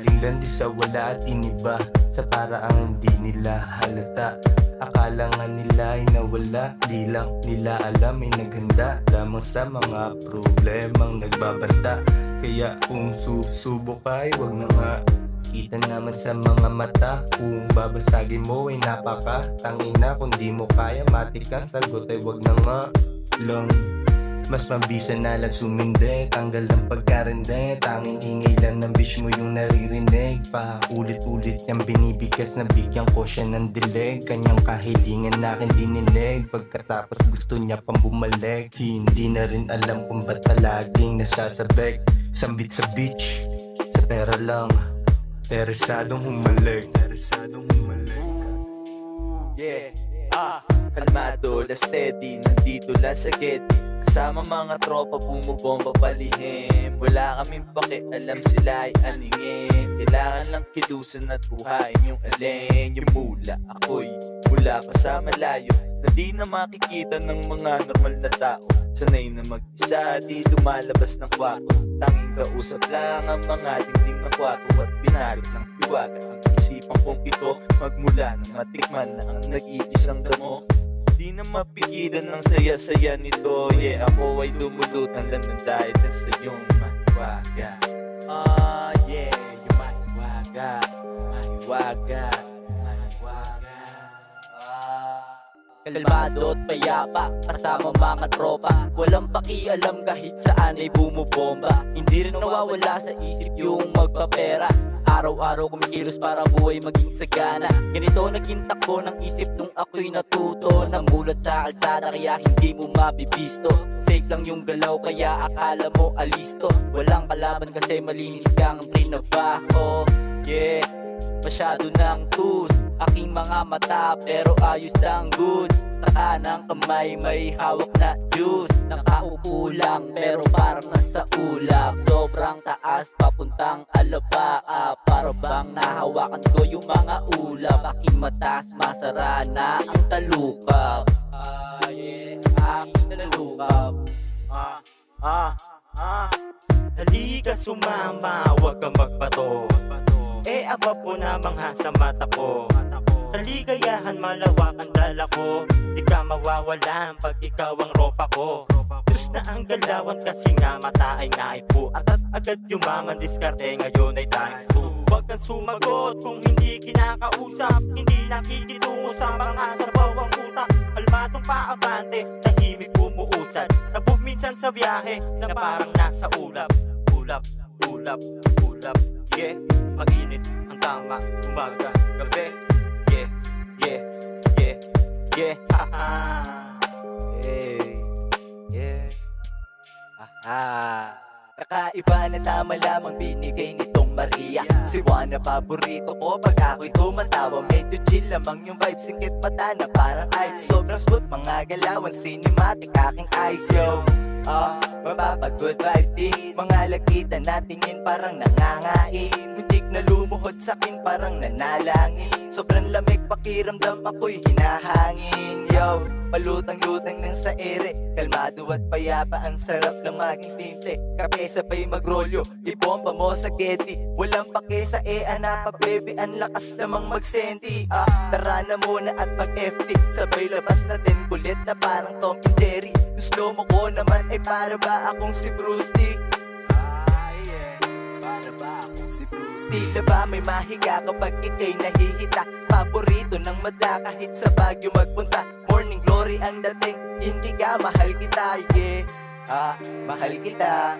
Galing lang di sa wala at iniba sa paraang hindi nila halata. Akala nga nila ay nawala, di lang nila alam ay naghanda lamang sa mga problemang nagbabanta. Kaya kung susubok ay wag na nga, kita naman sa mga mata. Kung babasagin mo ay napaka tangina, kung di mo kaya matik ang sagot ay wag na nga lang. Mas mabisa na lang sumindi, tanggal ang pagkarende. Tanging ingay lang ng bitch mo yung naririnig. Paulit-ulit niyang binibigas na bigyan ko siya ng dileg. Kanyang kahilingan na akin dinilig, pagkatapos gusto niya pang bumalik. Hindi na rin alam kung ba't palaging nasasabek. Sambit sa beach, sa pera lang, teresadong humalik. Yeah, kalmado la steady, nandito lang sa Getty. Kasama mga tropa bumubomba palihim. Wala kaming pakialam sila ay aningin. Kailangan lang kilusan at buhayin yung alin. Yung mula ako'y mula pa sa malayo, na di na makikita ng mga normal na tao. Sanay na mag-isa, di lumalabas ng kwarto. Tanging kausap lang ang mga dingding na kwarto, at binalot ng iwaga ang isipan kong ito. Magmula na matikman na ang nag-iisang damo, di na mapigilan ng saya-saya nito. Yeah, ako ay lumulutan lang ng dahil sa iyong mahiwaga. Yeah, yung mahiwaga, mahiwaga, mahiwaga. Kalmado at payapa, kasama mga tropa. Walang pakialam kahit saan ay bumubomba. Hindi rin nawawala sa isip yung magpapera. Araw-araw kumikilos para buhay maging sagana. Ganito naging takbo ng isip nung ako'y natuto. Namulat sa kalsada kaya hindi mo mabibisto. Safe lang yung galaw kaya akala mo alisto. Walang kalaban kasi malinis kang trinabaho. Yeah, masyado ng tus aking mga mata pero ayos lang goods. Sa kanang kamay may hawak na juice. Nakaupo lang pero parang nasa ulap. Sobrang taas papuntang alabaa, para bang nahawakan ko yung mga ulap. Aking matas masara na ang talukap. Yeah, aking talukap. Halika sumama, huwag kang magbato. Aba po namang ha sa mata ko. Kaligayahan malawakan dala ko. Di ka mawawalan pag ikaw ang ropa ko. Diyos na ang galawan kasi nga mata ay naipo. At agad yumaman diskarte ngayon ay times 2. Huwag kang sumagot kung hindi kinakausap. Hindi nakikitungo sa mga sabaw ang utak. Kalmadong paabante, tahimik bumuusad. Sabog minsan sa biyahe na parang nasa ulap. Ulap, ulap, ulap. Yeah, mainit ang tama, umaga, gabi. Yeah, yeah, yeah, yeah, haha. Hey, yeah, kakaiba na tama lamang binigay nitong Maria. Si Juana paborito ko pag ako'y tumatawa. Medyo chill lamang yung vibe, singkit mata na parang ice. Sobrang smooth mga galawan, cinematic aking eyes. Yo, mapapag-good vibe din. Mga lagitan na tingin parang nangangain. Muntik na lumuhod sa'kin parang nanalangin. Sobrang lamig pakiramdam ako'y hinahangin. Yo, palutang-lutang ng sa ere. Kalmado at payapa, ang sarap lang maging simple. Kape sabay magrolyo, ibomba mo sa Getty. Walang pake sa na pa baby, ang lakas namang magsenti. Tara na muna at mag-FT, sabay labas natin kulit na parang Tom and Jerry. Yung slow mo ko naman ay para ba akong si Bruce Lee? Yeah, para ba akong si Bruce Lee? Tila ba may mahiga kapag ikay nahihita? Paborito ng madla kahit sa Baguio magpunta. Morning glory ang dating, hindi ka mahal kita. Yeah, mahal kita.